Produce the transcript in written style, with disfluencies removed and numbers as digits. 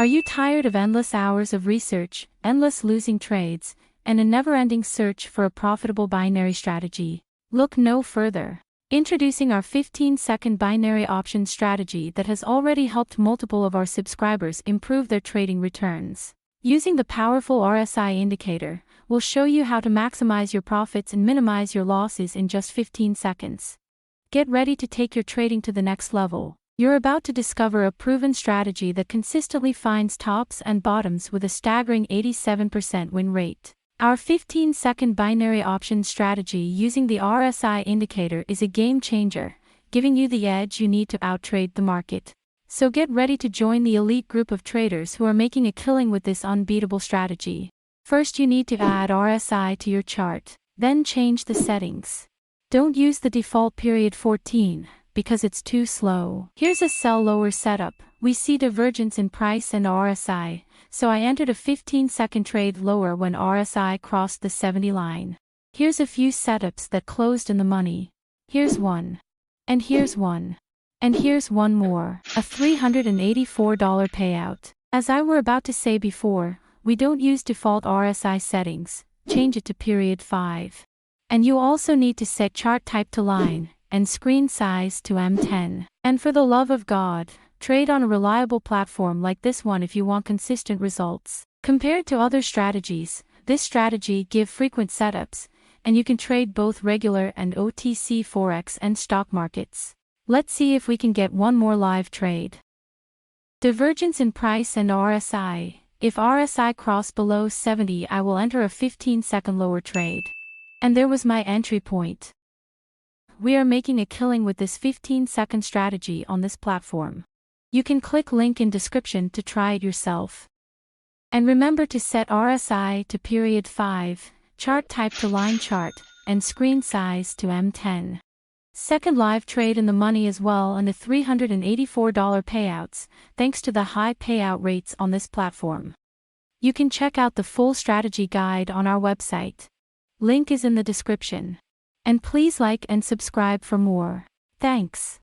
Are you tired of endless hours of research, endless losing trades, and a never-ending search for a profitable binary strategy? Look no further. Introducing our 15-second binary option strategy that has already helped multiple of our subscribers improve their trading returns. Using the powerful RSI indicator, we'll show you how to maximize your profits and minimize your losses in just 15 seconds. Get ready to take your trading to the next level. You're about to discover a proven strategy that consistently finds tops and bottoms with a staggering 87% win rate. Our 15-second binary option strategy using the RSI indicator is a game changer, giving you the edge you need to outtrade the market. So get ready to join the elite group of traders who are making a killing with this unbeatable strategy. First, you need to add RSI to your chart, then change the settings. Don't use the default period 14, because it's too slow. Here's a sell lower setup. We see divergence in price and RSI, so I entered a 15-second trade lower when RSI crossed the 70 line. Here's a few setups that closed in the money. Here's one. And here's one. And here's one more. A $384 payout. As I were about to say before, we don't use default RSI settings. Change it to period 5. And you also need to set chart type to line and screen size to M10. And for the love of God, trade on a reliable platform like this one if you want consistent results. Compared to other strategies, this strategy gives frequent setups, and you can trade both regular and OTC Forex and stock markets. Let's see if we can get one more live trade. Divergence in price and RSI. If RSI cross below 70, I will enter a 15-second lower trade. And there was my entry point. We are making a killing with this 15-second strategy on this platform. You can click link in description to try it yourself. And remember to set RSI to period 5, chart type to line chart, and screen size to M10. Second live trade in the money as well, and the $384 payouts, thanks to the high payout rates on this platform. You can check out the full strategy guide on our website. Link is in the description. And please like and subscribe for more. Thanks.